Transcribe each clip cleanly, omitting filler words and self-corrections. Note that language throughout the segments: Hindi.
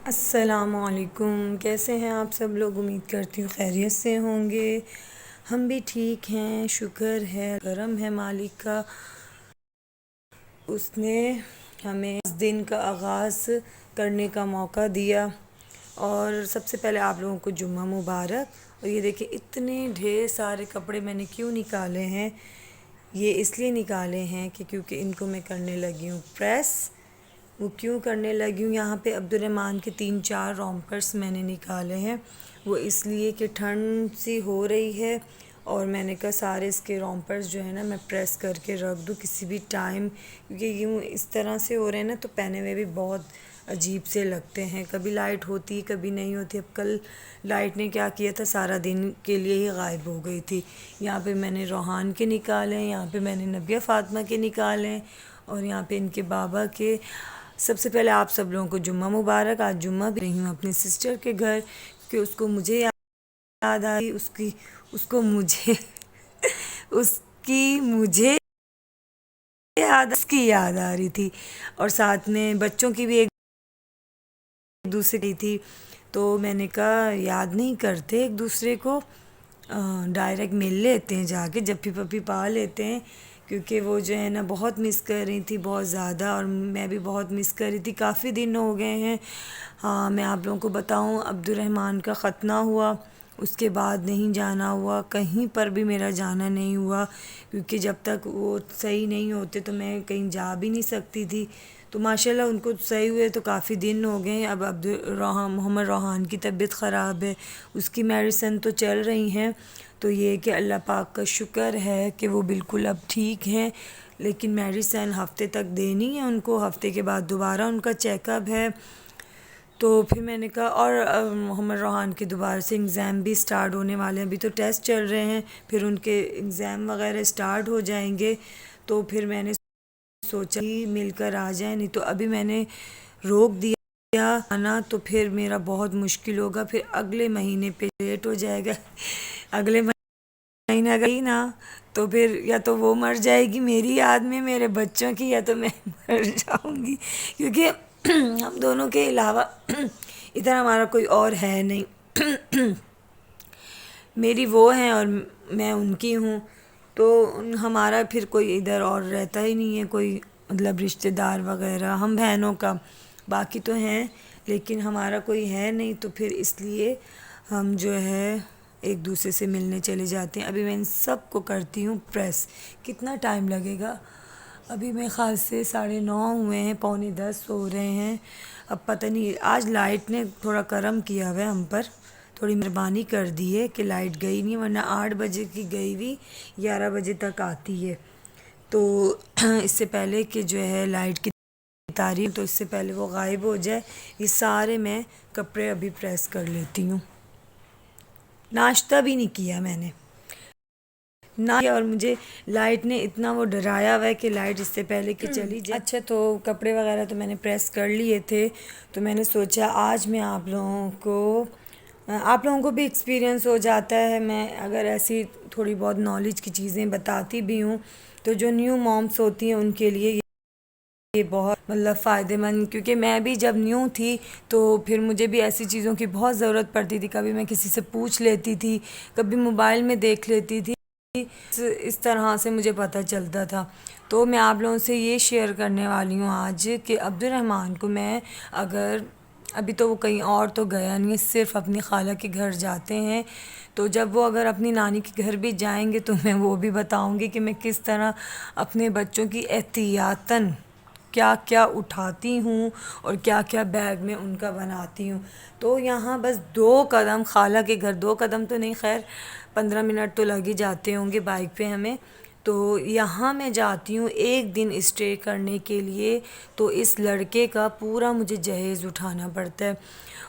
अस्सलामुअलैकुम। कैसे हैं आप सब लोग? उम्मीद करती हूँ खैरियत से होंगे। हम भी ठीक हैं, शुक्र है, करम है मालिक का। उसने हमें इस दिन का आगाज़ करने का मौका दिया। और सबसे पहले आप लोगों को जुम्मा मुबारक। और ये देखिए इतने ढेर सारे कपड़े मैंने क्यों निकाले हैं। ये इसलिए निकाले हैं कि क्योंकि इनको मैं करने लगी हूँ प्रेस। वो क्यों करने लगी हूँ, यहाँ पे अब्दुर्रहमान के 3-4 रोम्पर्स मैंने निकाले हैं। वो इसलिए कि ठंड सी हो रही है और मैंने कहा सारे इसके रोम्पर्स जो है ना मैं प्रेस करके रख दूँ किसी भी टाइम, क्योंकि यूँ इस तरह से हो रहे हैं ना तो पहने हुए भी बहुत अजीब से लगते हैं। कभी लाइट होती कभी नहीं होती। अब कल लाइट ने क्या किया था, सारा दिन के लिए ही गायब हो गई थी। यहाँ पे मैंने रोहान के निकाले, यहाँ पे मैंने नबिया फ़ातिमा के निकाले और यहाँ पे इनके बाबा के। सबसे पहले आप सब लोगों को जुम्मा मुबारक। आज जुम्मा भी रही हूँ अपनी सिस्टर के घर, कि उसको मुझे याद आई, उसकी उसको मुझे उसकी मुझे उसकी याद आ रही थी। और साथ में बच्चों की भी एक दूसरे की थी। तो मैंने कहा याद नहीं करते एक दूसरे को, डायरेक्ट मिल लेते हैं जाके, जप्पी पप्पी पा लेते हैं। क्योंकि वो जो है ना बहुत मिस कर रही थी, बहुत ज़्यादा, और मैं भी बहुत मिस कर रही थी। काफ़ी दिन हो गए हैं। हाँ, मैं आप लोगों को बताऊं, अब्दुर्रहमान का ख़तना हुआ, उसके बाद नहीं जाना हुआ, कहीं पर भी मेरा जाना नहीं हुआ। क्योंकि जब तक वो सही नहीं होते तो मैं कहीं जा भी नहीं सकती थी। तो माशाल्लाह उनको सही हुए तो काफ़ी दिन हो गए। अब मोहम्मद रोहान की तबीयत ख़राब है, उसकी मेडिसिन तो चल रही हैं। तो ये कि अल्लाह पाक का शुक्र है कि वो बिल्कुल अब ठीक हैं। लेकिन मेडिसिन हफ़्ते तक देनी है उनको, हफ़्ते के बाद दोबारा उनका चेकअप है। तो फिर मैंने कहा, और मोहम्मद रोहान के दोबारा से एग्ज़ाम भी स्टार्ट होने वाले हैं। अभी तो टेस्ट चल रहे हैं, फिर उनके एग्ज़ाम वगैरह स्टार्ट हो जाएंगे। तो फिर मैंने सोचा ही मिलकर आ जाए, नहीं तो अभी मैंने रोक दिया आना तो फिर मेरा बहुत मुश्किल होगा। फिर अगले महीने पे लेट हो जाएगा। अगले महीना गई ना तो फिर या तो वो मर जाएगी मेरी याद में मेरे बच्चों की, या तो मैं मर जाऊंगी। क्योंकि हम दोनों के अलावा इधर हमारा कोई और है नहीं। मेरी वो हैं और मैं उनकी हूँ। तो हमारा फिर कोई इधर और रहता ही नहीं है, कोई मतलब रिश्तेदार वगैरह। हम बहनों का बाकी तो हैं, लेकिन हमारा कोई है नहीं। तो फिर इसलिए हम जो है एक दूसरे से मिलने चले जाते हैं। अभी मैं इन सब को करती हूँ प्रेस। कितना टाइम लगेगा? अभी मेरे ख़्याल से 9:30 हुए हैं, 9:45 हो रहे हैं। अब पता नहीं, आज लाइट ने थोड़ा करम किया हुआ है हम पर, थोड़ी मेहरबानी कर दी है कि लाइट गई नहीं, वरना 8 बजे की गई हुई 11 बजे तक आती है। तो इससे पहले कि जो है लाइट की तारीख, तो इससे पहले वो गायब हो जाए, ये सारे मैं कपड़े अभी प्रेस कर लेती हूँ। नाश्ता भी नहीं किया मैंने ना किया, और मुझे लाइट ने इतना वो डराया हुआ है कि लाइट इससे पहले कि चली जाए। अच्छा, तो कपड़े वगैरह तो मैंने प्रेस कर लिए थे। तो मैंने सोचा आज मैं आप लोगों को भी एक्सपीरियंस हो जाता है, मैं अगर ऐसी थोड़ी बहुत नॉलेज की चीज़ें बताती भी हूँ तो जो न्यू मॉम्स होती हैं उनके लिए ये बहुत मतलब फ़ायदेमंद। क्योंकि मैं भी जब न्यू थी तो फिर मुझे भी ऐसी चीज़ों की बहुत ज़रूरत पड़ती थी। कभी मैं किसी से पूछ लेती थी, कभी मोबाइल में देख लेती थी, इस तरह से मुझे पता चलता था। तो मैं आप लोगों से ये शेयर करने वाली हूँ आज कि अब्दुर्रहमान को मैं, अगर अभी तो वो कहीं और तो गया नहीं है, सिर्फ़ अपनी खाला के घर जाते हैं। तो जब वो अगर अपनी नानी के घर भी जाएंगे तो मैं वो भी बताऊंगी कि मैं किस तरह अपने बच्चों की एहतियातन क्या क्या उठाती हूँ और क्या क्या बैग में उनका बनाती हूँ। तो यहाँ बस 2 कदम खाला के घर, 2 कदम तो नहीं, खैर 15 मिनट तो लग ही जाते होंगे बाइक पे हमें। तो यहाँ मैं जाती हूँ एक दिन स्टे करने के लिए। तो इस लड़के का पूरा मुझे जहेज़ उठाना पड़ता है।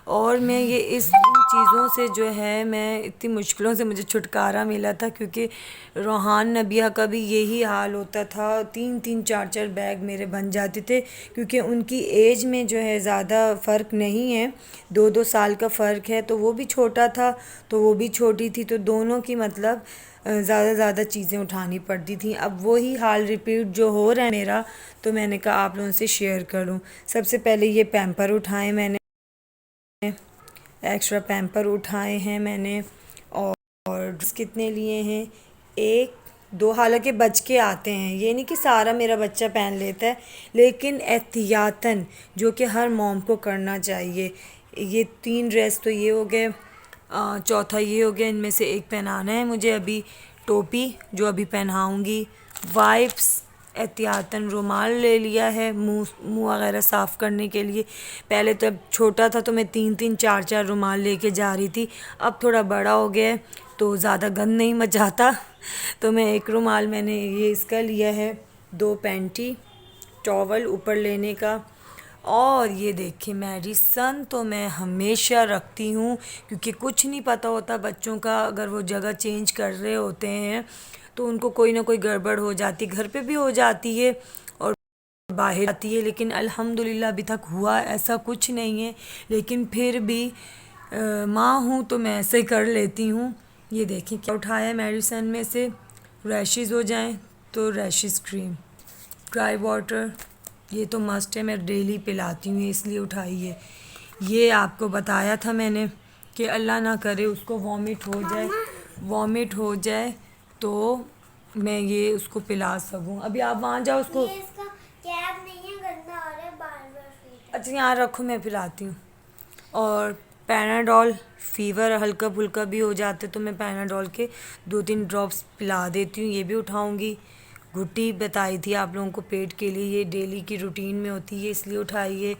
और मैं ये इन चीज़ों से जो है, मैं इतनी मुश्किलों से मुझे छुटकारा मिला था। क्योंकि रोहान नबिया का भी यही हाल होता था, 3-3 4-4 बैग मेरे बन जाते थे। क्योंकि उनकी एज में जो है ज़्यादा फ़र्क नहीं है, 2-2 साल का फ़र्क है। तो वो भी छोटा था तो वो भी छोटी थी, तो दोनों की मतलब ज़्यादा चीज़ें उठानी पड़ती थी। अब वही हाल रिपीट जो हो रहा है मेरा, तो मैंने कहा आप लोगों से शेयर करूं। सबसे पहले ये पैम्पर उठाए मैंने, एक्स्ट्रा पैम्पर उठाए हैं मैंने। और ड्रेस कितने लिए हैं, एक दो, हालांकि बच के आते हैं, ये नहीं कि सारा मेरा बच्चा पहन लेता है, लेकिन एहतियातन, जो कि हर मॉम को करना चाहिए। ये 3 ड्रेस तो ये हो गए, चौथा ये हो गया, इनमें से एक पहनाना है मुझे अभी, टोपी जो अभी पहनाऊँगी, वाइप्स, एहतियातन रुमाल ले लिया है मुंह वगैरह साफ़ करने के लिए। पहले तो अब छोटा था तो मैं 3-3 4-4 रुमाल लेके जा रही थी, अब थोड़ा बड़ा हो गया है तो ज़्यादा गंद नहीं मचाता, तो मैं एक रुमाल मैंने ये इसका लिया है, 2 पैंटी टॉवल ऊपर लेने का। और ये देखिए मेडिसन तो मैं हमेशा रखती हूँ, क्योंकि कुछ नहीं पता होता बच्चों का, अगर वो जगह चेंज कर रहे होते हैं तो उनको कोई ना कोई गड़बड़ हो जाती, घर पे भी हो जाती है और बाहर आती है, लेकिन अल्हम्दुलिल्लाह अभी तक हुआ ऐसा कुछ नहीं है। लेकिन फिर भी माँ हूँ तो मैं ऐसे कर लेती हूँ। ये देखिए क्या उठाया मेडिसन में से, रैशेज़ हो जाएं तो रैशेज़ क्रीम, ड्राई वाटर, ये तो मस्ट है, मैं डेली पिलाती हूँ इसलिए उठाई है। ये आपको बताया था मैंने कि अल्लाह ना करे उसको वॉमिट हो जाए तो मैं ये उसको पिला सकूँ। अभी आप वहाँ जाओ उसको, ये इसका कैप नहीं है, गंदा हो रहा है, बार-बार फीट। अच्छा यहाँ रखो मैं पिलाती हूँ। और पैनाडोल, फ़ीवर हल्का फुल्का भी हो जाता है तो मैं पैनाडोल के 2-3 ड्रॉप्स पिला देती हूँ, ये भी उठाऊँगी। घुट्टी बताई थी आप लोगों को पेट के लिए, ये डेली की रूटीन में होती है इसलिए उठाई है।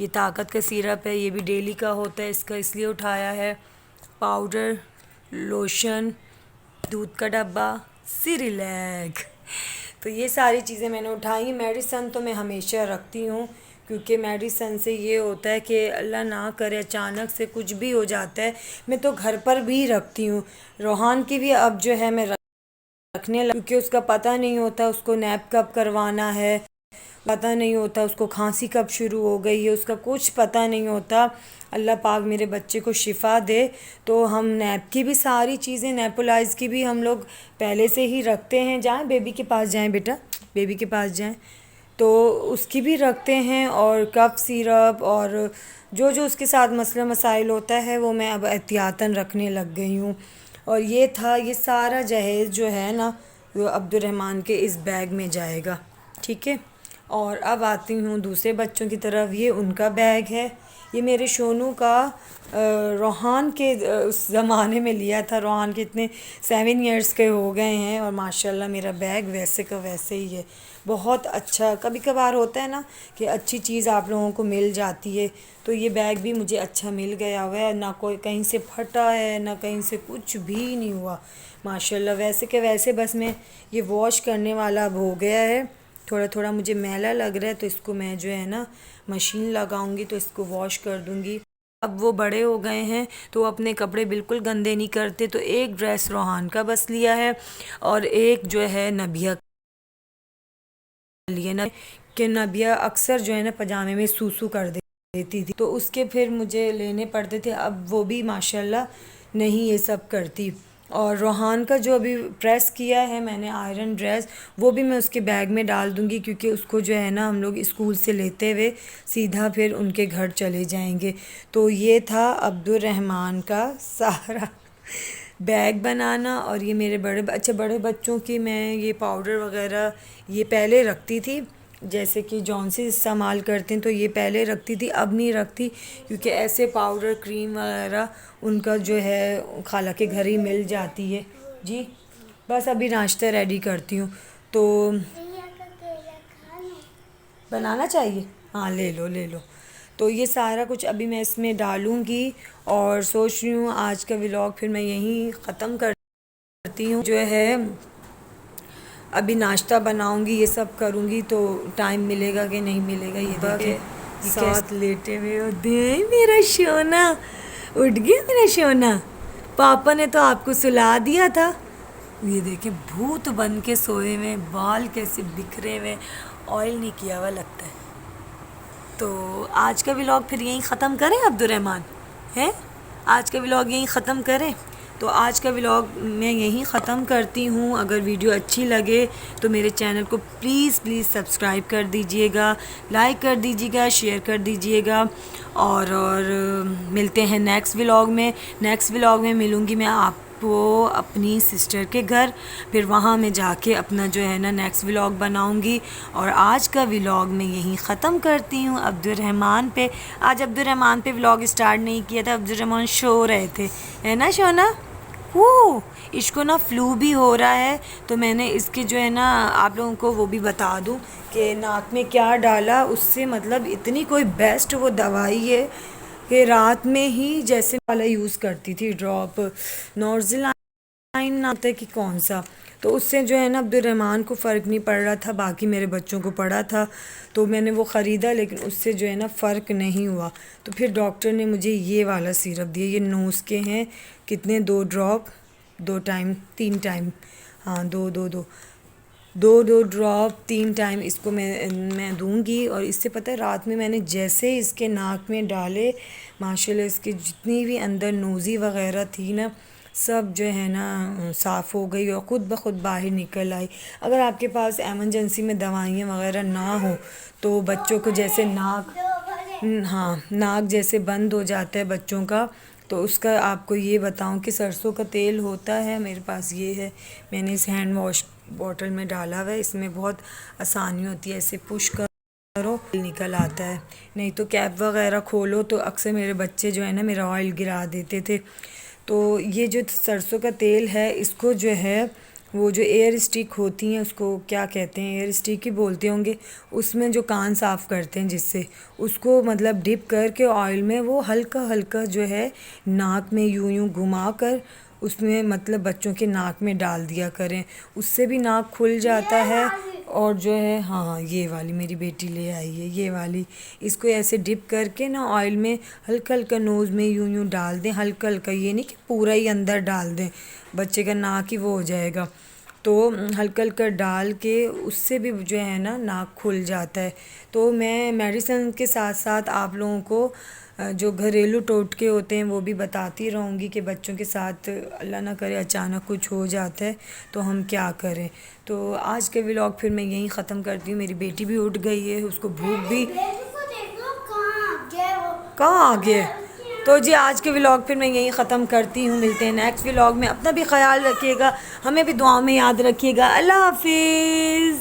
ये ताकत का सिरप है, ये भी डेली का होता है इसका, इसलिए उठाया है। पाउडर, लोशन, दूध का डब्बा, सिरिलैक, तो ये सारी चीज़ें मैंने उठाई। मेडिसन तो मैं हमेशा रखती हूँ, क्योंकि मेडिसन से ये होता है कि अल्लाह ना करे अचानक से कुछ भी हो जाता है। मैं तो घर पर भी रखती हूँ, रोहान की भी अब जो है मैं रखने लगी, क्योंकि उसका पता नहीं होता उसको नैप कब करवाना है, पता नहीं होता उसको खांसी कब शुरू हो गई है, उसका कुछ पता नहीं होता। अल्लाह पाक मेरे बच्चे को शिफ़ा दे। तो हम नैप की भी सारी चीज़ें, नेपुलाइज की भी हम लोग पहले से ही रखते हैं। जाएं बेबी के पास जाएं बेटा, बेबी के पास जाएं, तो उसकी भी रखते हैं। और कफ सिरप और जो जो उसके साथ मसला मसाइल होता है वो मैं अब एहतियातन रखने लग गई हूँ। और ये था, ये सारा जहेज़ जो है ना वो अब्दुर्रहमान के इस बैग में जाएगा, ठीक है। और अब आती हूँ दूसरे बच्चों की तरफ, ये उनका बैग है, ये मेरे शोनू का रोहान के उस ज़माने में लिया था। रोहान के इतने 7 इयर्स के हो गए हैं और माशाल्लाह मेरा बैग वैसे का वैसे ही है, बहुत अच्छा। कभी कभार होता है ना कि अच्छी चीज़ आप लोगों को मिल जाती है, तो ये बैग भी मुझे अच्छा मिल गया हुआ है, ना कोई कहीं से फटा है ना कहीं से कुछ भी नहीं हुआ माशाल्लाह, वैसे के वैसे। बस मैं ये वॉश करने वाला अब हो गया है, थोड़ा थोड़ा मुझे मैला लग रहा है तो इसको मैं जो है ना मशीन लगाऊंगी तो इसको वॉश कर दूंगी। अब वो बड़े हो गए हैं तो अपने कपड़े बिल्कुल गंदे नहीं करते, तो एक ड्रेस रोहान का बस लिया है और एक जो है नबिया लिए ना, कि नबिया अक्सर जो है ना पजामे में सूसू कर देती थी, तो उसके फिर मुझे लेने पड़ते थे। अब वो भी माशाल्लाह नहीं ये सब करती। और रोहान का जो अभी प्रेस किया है मैंने आयरन ड्रेस, वो भी मैं उसके बैग में डाल दूँगी, क्योंकि उसको जो है ना हम लोग स्कूल से लेते हुए सीधा फिर उनके घर चले जाएंगे। तो ये था अब्दुर्रहमान का सारा बैग बनाना। और ये मेरे बड़े बच्चों की मैं ये पाउडर वगैरह ये पहले रखती थी, जैसे कि जॉनसी इस्तेमाल करते हैं तो ये पहले रखती थी, अब नहीं रखती, क्योंकि ऐसे पाउडर क्रीम वगैरह उनका जो है खाला के घर ही मिल जाती है। जी बस अभी नाश्ता रेडी करती हूँ, तो भैया का केला खा लो। बनाना चाहिए, हाँ ले लो ले लो। तो ये सारा कुछ अभी मैं इसमें डालूँगी और सोच रही हूँ आज का व्लॉग फिर मैं यहीं ख़त्म करती हूँ। जो है अभी नाश्ता बनाऊँगी, ये सब करूँगी, तो टाइम मिलेगा कि नहीं मिलेगा ये देखिए। साथ लेटे हुए होते हैं, मेरा सोना उठ गया, मेरा सोना, पापा ने तो आपको सुला दिया था। ये देखें भूत बन के सोए हुए, बाल कैसे बिखरे हुए, ऑयल नहीं किया हुआ लगता है। तो आज का व्लॉग फिर यहीं ख़त्म करें अब्दुर्रहमान, हैं आज का व्लॉग यहीं ख़त्म करें। तो आज का व्लॉग मैं यहीं ख़त्म करती हूँ। अगर वीडियो अच्छी लगे तो मेरे चैनल को प्लीज़ सब्सक्राइब कर दीजिएगा, लाइक कर दीजिएगा, शेयर कर दीजिएगा। और मिलते हैं नेक्स्ट व्लॉग में। नेक्स्ट व्लॉग में मिलूँगी मैं आपको अपनी सिस्टर के घर, फिर वहाँ मैं जाके अपना जो है ना नेक्स्ट व्लॉग बनाऊँगी। और आज का व्लॉग मैं यहीं ख़त्म करती हूँ अब्दुर्रहमान पे। आज अब्दुर्रहमान पे व्लॉग स्टार्ट नहीं किया था, अब्दुर्रहमान सो रहे थे, है ना शोना? वो इसको ना फ्लू भी हो रहा है, तो मैंने इसके जो है ना आप लोगों को वो भी बता दूं कि नाक में क्या डाला, उससे मतलब इतनी कोई बेस्ट वो दवाई है कि रात में ही जैसे वाला यूज़ करती थी, ड्रॉप नॉर्ज़ेलाइन ना आता है कि कौन सा, तो उससे जो है ना अब्दुर्रहमान को फ़र्क नहीं पड़ रहा था, बाकी मेरे बच्चों को पड़ा था। तो मैंने वो ख़रीदा, लेकिन उससे जो है ना फ़र्क नहीं हुआ। तो फिर डॉक्टर ने मुझे ये वाला सिरप दिया, ये नोज़ के हैं, कितने 2 ड्रॉप 2 टाइम 3 टाइम, हाँ 2 ड्रॉप 3 टाइम इसको मैं दूंगी। और इससे पता है रात में मैंने जैसे इसके नाक में डाले, माशाल्लाह इसके जितनी भी अंदर नोज़ी वगैरह थी ना, सब जो है ना साफ़ हो गई और ख़ुद ब खुद बाहर निकल आई। अगर आपके पास एमरजेंसी में दवाइयाँ वगैरह ना हो तो बच्चों को जैसे नाक, हाँ नाक जैसे बंद हो जाता है बच्चों का, तो उसका आपको ये बताऊं कि सरसों का तेल होता है, मेरे पास ये है, मैंने इस हैंड वॉश बॉटल में डाला हुआ है। इसमें बहुत आसानी होती है, ऐसे पुश करो निकल आता है। नहीं तो कैप वगैरह खोलो तो अक्सर मेरे बच्चे जो है ना मेरा ऑयल गिरा देते थे। तो ये जो सरसों का तेल है, इसको जो है वो जो एयर स्टिक होती हैं, उसको क्या कहते हैं, एयर स्टिक ही बोलते होंगे, उसमें जो कान साफ़ करते हैं जिससे, उसको मतलब डिप करके ऑयल में वो हल्का हल्का जो है नाक में यूं घुमा कर उसमें मतलब बच्चों के नाक में डाल दिया करें, उससे भी नाक खुल जाता है। और जो है हाँ ये वाली मेरी बेटी ले आई है, ये वाली, इसको ऐसे डिप करके ना ऑयल में हल्का हल्का नोज़ में यूं डाल दें, हल्का हल्का, ये नहीं कि पूरा ही अंदर डाल दें, बच्चे का नाक ही वो हो जाएगा। तो हल्का हल्का डाल के उससे भी जो है ना नाक खुल जाता है। तो मैं मेडिसिन के साथ साथ आप लोगों को जो घरेलू टोटके होते हैं वो भी बताती रहूँगी कि बच्चों के साथ अल्लाह ना करे अचानक कुछ हो जाता है तो हम क्या करें। तो आज के व्लॉग फिर मैं यहीं ख़त्म करती हूँ। मेरी बेटी भी उठ गई है, उसको भूख भी, कहाँ आ गया। तो जी आज के व्लॉग फिर मैं यहीं ख़त्म करती हूँ। मिलते हैं नेक्स्ट व्लॉग में। अपना भी ख्याल रखिएगा, हमें भी दुआओं में याद रखिएगा। अल्लाह हाफिज़।